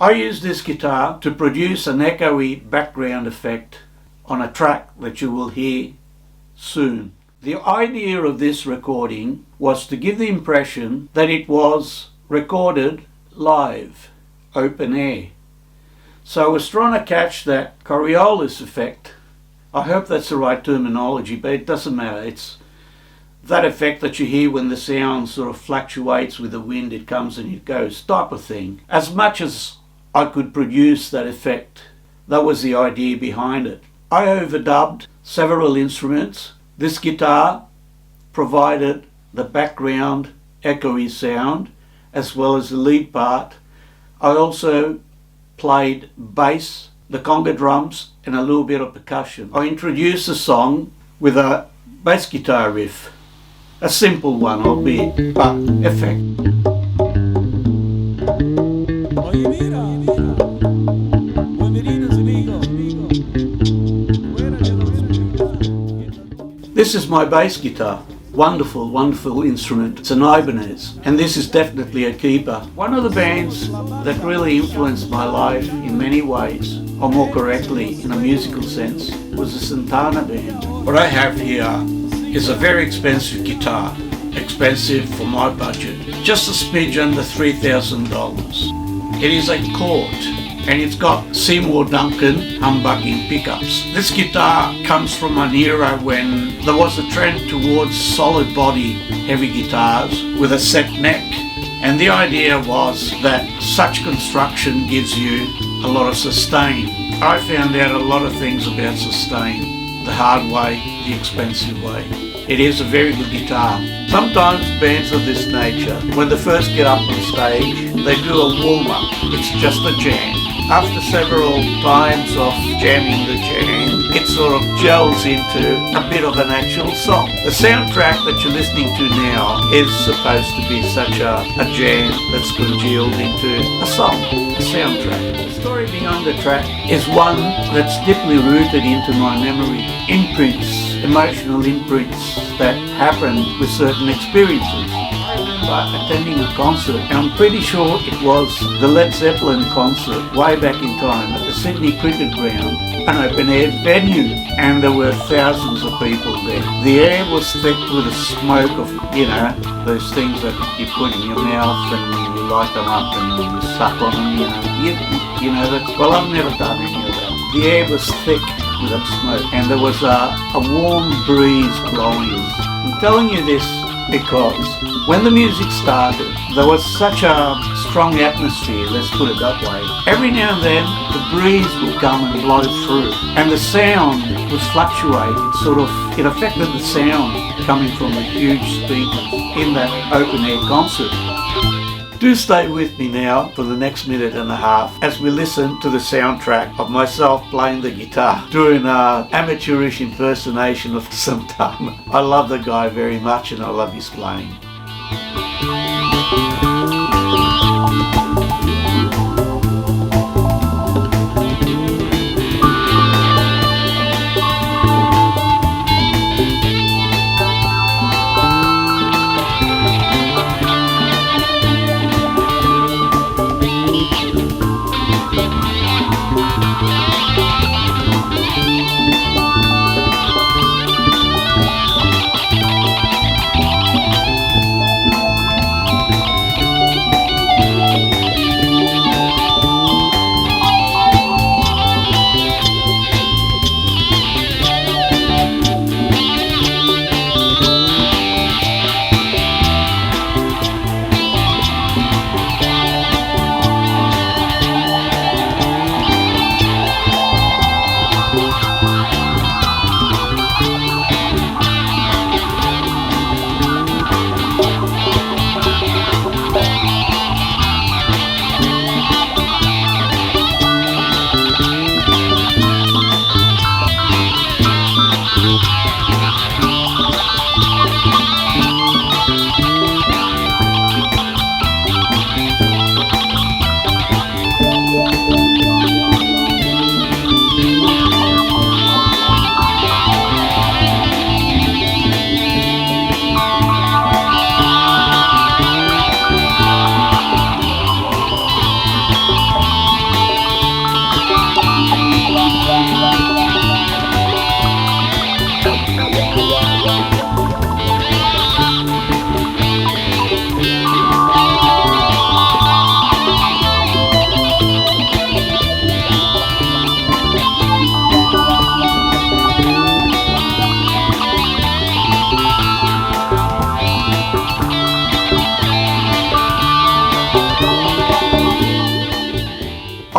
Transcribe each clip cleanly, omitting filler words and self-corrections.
I use this guitar to produce an echoey background effect on a track that you will hear soon. The idea of this recording was to give the impression that it was recorded live, open air. So I was trying to catch that Coriolis effect. I hope that's the right terminology, but it doesn't matter. It's that effect that you hear when the sound sort of fluctuates with the wind, it comes and it goes type of thing. As much as I could produce that effect, that was the idea behind it. I overdubbed several instruments. This guitar provided the background echoey sound as well as the lead part. I also played bass, the conga drums and a little bit of percussion. I introduced the song with a bass guitar riff. A simple one, albeit, but effect. This is my bass guitar. Wonderful, wonderful instrument. It's an Ibanez, and this is definitely a keeper. One of the bands that really influenced my life in many ways, or more correctly, in a musical sense, was the Santana band. What I have here is a very expensive guitar, expensive for my budget, just a smidge under $3,000. It is a Court, and it's got Seymour Duncan humbucking pickups. This guitar comes from an era when there was a trend towards solid body heavy guitars with a set neck, and the idea was that such construction gives you a lot of sustain. I found out a lot of things about sustain, the hard way, the expensive way. It is a very good guitar. Sometimes bands of this nature, when they first get up on stage, they do a warm-up. It's just a jam. After several times of jamming the jam, it sort of gels into a bit of an actual song. The soundtrack that you're listening to now is supposed to be such a jam that's congealed into a song, a soundtrack. The story behind the track is one that's deeply rooted into my memory. Imprints, emotional imprints that happened with certain experiences. I remember attending a concert, and I'm pretty sure it was the Led Zeppelin concert way back in time at the Sydney Cricket Ground, an open air venue, and there were thousands of people there. The air was thick with the smoke of, those things that you put in your mouth and you light them up and you suck on them, well, I've never done any of that. The air was thick with that smoke, and there was a warm breeze blowing. I'm telling you this because when the music started, there was such a strong atmosphere, let's put it that way. Every now and then, the breeze would come and blow through, and the sound would fluctuate. It affected the sound coming from the huge speakers in that open-air concert. Do stay with me now for the next minute and a half as we listen to the soundtrack of myself playing the guitar, doing an amateurish impersonation of Santana. I love the guy very much and I love his playing.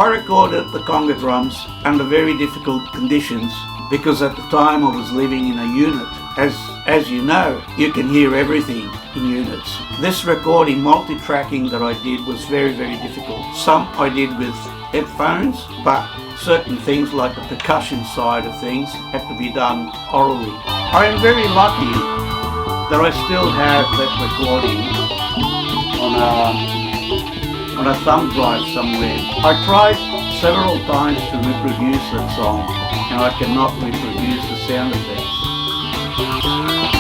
I recorded the conga drums under very difficult conditions because at the time I was living in a unit. As you know, you can hear everything in units. This recording multi-tracking that I did was very, very difficult. Some I did with headphones, but certain things like the percussion side of things had to be done orally. I am very lucky that I still have that recording on a thumb drive somewhere. I tried several times to reproduce that song and I cannot reproduce the sound effects.